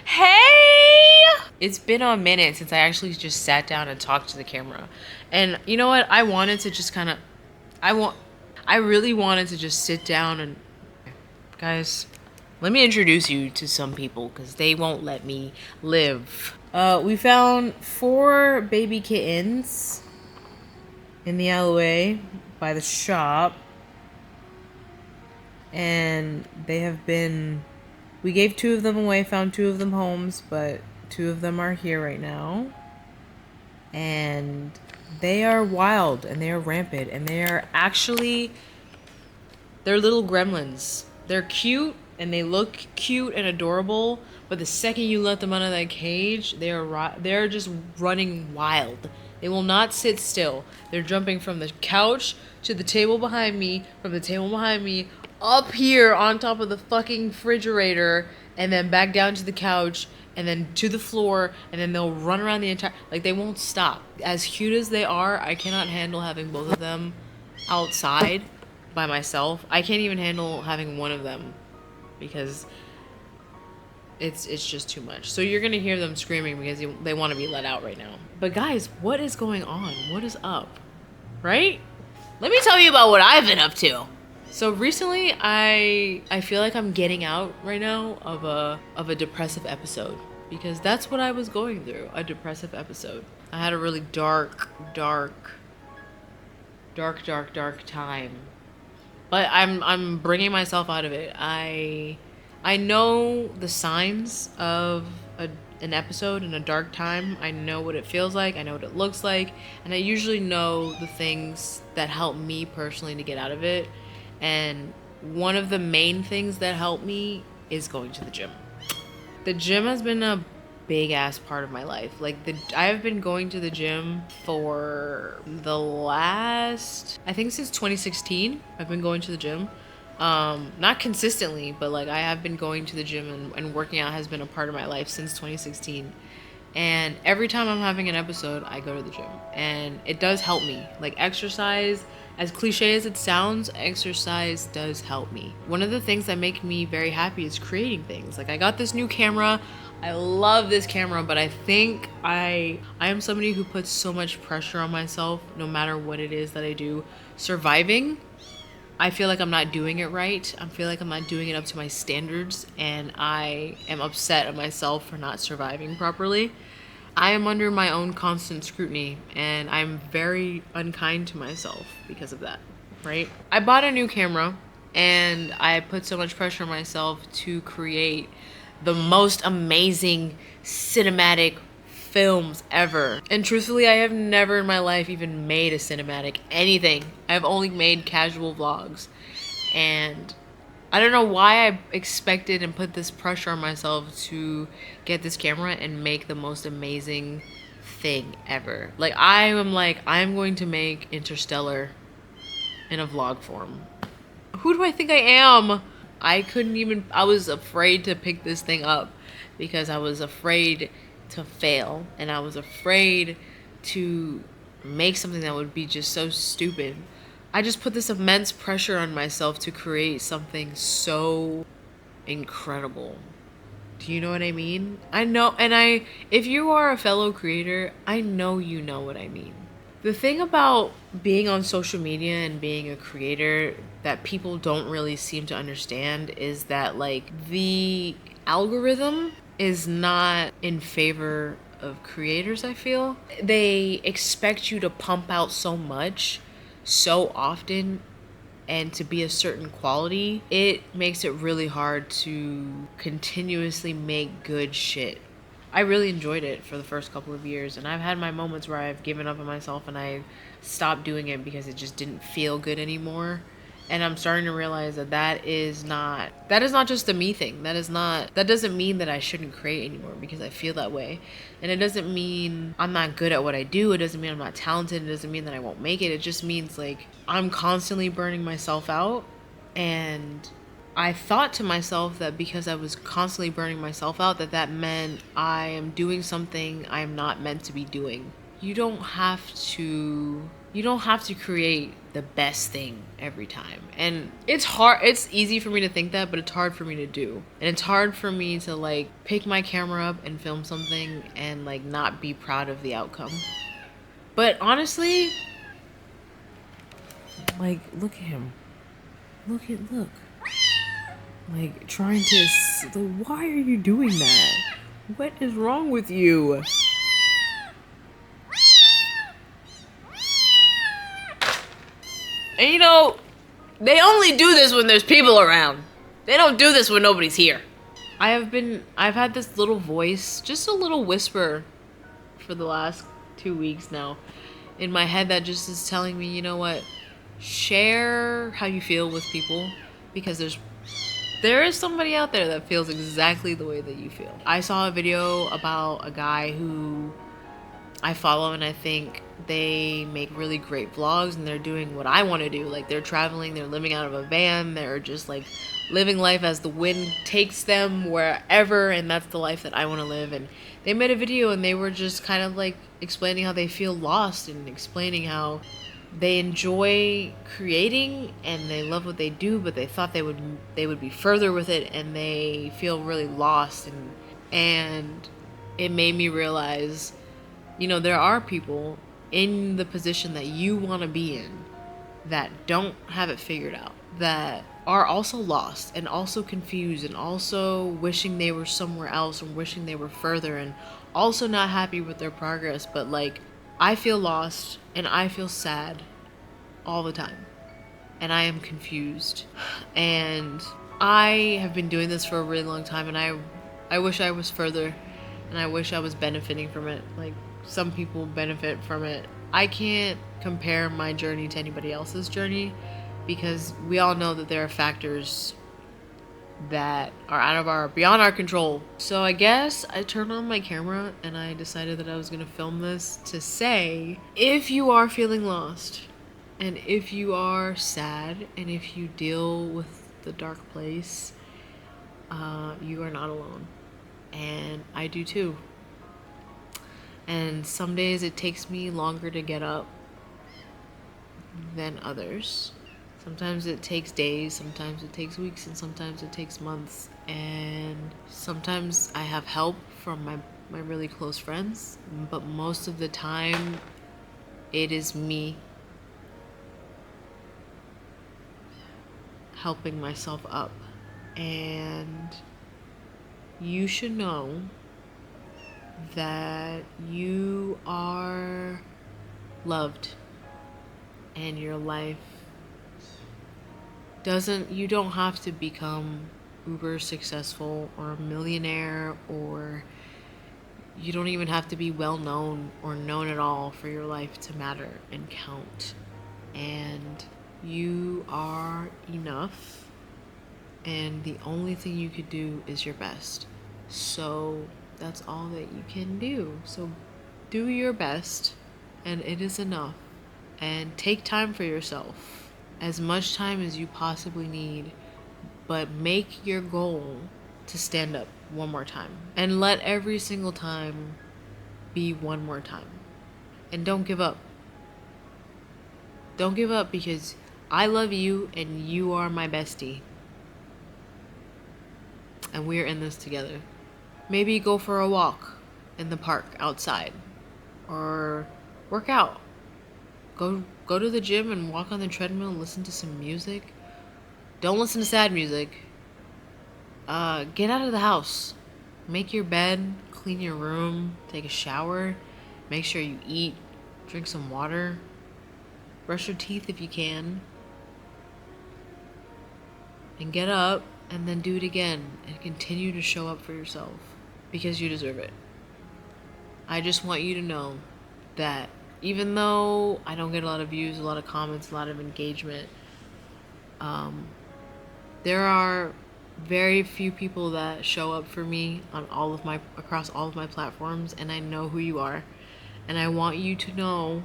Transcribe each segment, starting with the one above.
Hey! It's been a minute since I actually just sat down and talked to the camera. And you know what? I wanted to just kind of I want I really wanted to just sit down and guys, let me introduce you to some people cuz they won't let me live. We found 4 baby kittens in the alleyway by the shop. And they have been we gave 2 of them away, found 2 of them homes, but 2 of them are here right now. And they are wild and they are rampant and they are actually they're little gremlins. They're cute and they look cute and adorable, but the second you let them out of that cage, they're just running wild. They will not sit still. They're jumping from the couch to the table behind me, from the table behind me up here on top of the fucking refrigerator, and then back down to the couch, and then to the floor, and then they'll run around the entire, like, they won't stop. As cute as they are, I cannot handle having both of them outside by myself. I can't even handle having one of them because it's just too much. So you're gonna hear them screaming because they want to be let out right now. But guys, what is going on? What is up? Right? Let me tell you about what I've been up to. So recently, I feel like I'm getting out right now of a depressive episode, because that's what I was going through, a depressive episode. I had a really dark time, but I'm bringing myself out of it. I know the signs of an episode in a dark time. I know what it feels like. I know what it looks like, and I usually know the things that help me personally to get out of it. And one of the main things that helped me is going to the gym. The gym has been a big ass part of my life. I have been going to the gym for the last, I think since 2016, I've been going to the gym. Not consistently, but like I have been going to the gym, and working out has been a part of my life since 2016. And every time I'm having an episode, I go to the gym, and it does help me. Like, exercise, as cliche as it sounds, exercise does help me. One of the things that make me very happy is creating things. Like, I got this new camera. I love this camera, but I think I am somebody who puts so much pressure on myself no matter what it is that I do. Surviving, I feel like I'm not doing it right. I feel like I'm not doing it up to my standards, and I am upset at myself for not surviving properly. I am under my own constant scrutiny, and I'm very unkind to myself because of that, right? I bought a new camera, and I put so much pressure on myself to create the most amazing cinematic films ever. And truthfully, I have never in my life even made a cinematic anything. I've only made casual vlogs. And I don't know why I expected and put this pressure on myself to get this camera and make the most amazing thing ever. I'm going to make Interstellar in a vlog form. Who do I think I am? I was afraid to pick this thing up because I was afraid to fail, and I was afraid to make something that would be just so stupid. I just put this immense pressure on myself to create something so incredible. Do you know what I mean? I know, and if you are a fellow creator, I know you know what I mean. The thing about being on social media and being a creator that people don't really seem to understand is that, like, the algorithm is not in favor of creators, I feel. They expect you to pump out so much so often and to be a certain quality. It makes it really hard to continuously make good shit. I really enjoyed it for the first couple of years, and I've had my moments where I've given up on myself and I stopped doing it because it just didn't feel good anymore. And I'm starting to realize that is not just a me thing. That doesn't mean that I shouldn't create anymore because I feel that way. And it doesn't mean I'm not good at what I do. It doesn't mean I'm not talented. It doesn't mean that I won't make it. It just means, like, I'm constantly burning myself out. And I thought to myself that because I was constantly burning myself out, that meant I am doing something I'm not meant to be doing. You don't have to You don't have to create the best thing every time. And it's hard, it's easy for me to think that, but it's hard for me to do. And it's hard for me to like pick my camera up and film something and like not be proud of the outcome. But honestly, like, look at him. Look. Like, trying to. Why are you doing that? What is wrong with you? And you know, they only do this when there's people around. They don't do this when nobody's here. I've had this little voice, just a little whisper for the last 2 weeks now in my head that just is telling me, you know what? Share how you feel with people, because there is somebody out there that feels exactly the way that you feel. I saw a video about a guy who I follow, and I think they make really great vlogs, and they're doing what I want to do. Like, they're traveling, they're living out of a van, they're just like living life as the wind takes them wherever, and that's the life that I want to live. And they made a video and they were just kind of like explaining how they feel lost and explaining how they enjoy creating and they love what they do, but they thought they would be further with it, and they feel really lost. And it made me realize, you know, there are people in the position that you want to be in that don't have it figured out, that are also lost and also confused and also wishing they were somewhere else and wishing they were further and also not happy with their progress. But like, I feel lost and I feel sad all the time, and I am confused, and I have been doing this for a really long time, and I wish I was further, and I wish I was benefiting from it like some people benefit from it. I can't compare my journey to anybody else's journey, because we all know that there are factors that are beyond our control. So I guess I turned on my camera and I decided that I was gonna film this to say, if you are feeling lost, and if you are sad, and if you deal with the dark place, you are not alone. And I do too. And some days it takes me longer to get up than others. Sometimes it takes days, sometimes it takes weeks, and sometimes it takes months. And sometimes I have help from my really close friends, but most of the time it is me helping myself up. And you should know that you are loved, and your life you don't have to become uber successful or a millionaire, or you don't even have to be well known or known at all for your life to matter and count. And you are enough, and the only thing you could do is your best. So that's all that you can do. So do your best, and it is enough. And take time for yourself, as much time as you possibly need, but make your goal to stand up one more time, and let every single time be one more time. And don't give up. Don't give up, because I love you and you are my bestie, and we're in this together. Maybe go for a walk in the park outside, or work out. Go to the gym and walk on the treadmill, listen to some music. Don't listen to sad music. Get out of the house. Make your bed, clean your room, take a shower, make sure you eat, drink some water, brush your teeth if you can, and get up and then do it again and continue to show up for yourself, because you deserve it. I just want you to know that even though I don't get a lot of views, a lot of comments, a lot of engagement, there are very few people that show up for me on across all of my platforms, and I know who you are. And I want you to know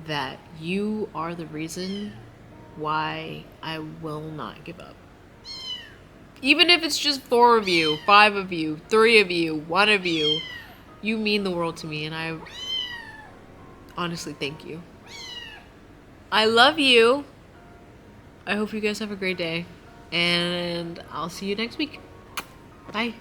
that you are the reason why I will not give up. Even if it's just 4 of you, 5 of you, 3 of you, 1 of you, you mean the world to me, and I honestly thank you. I love you. I hope you guys have a great day. And I'll see you next week. Bye.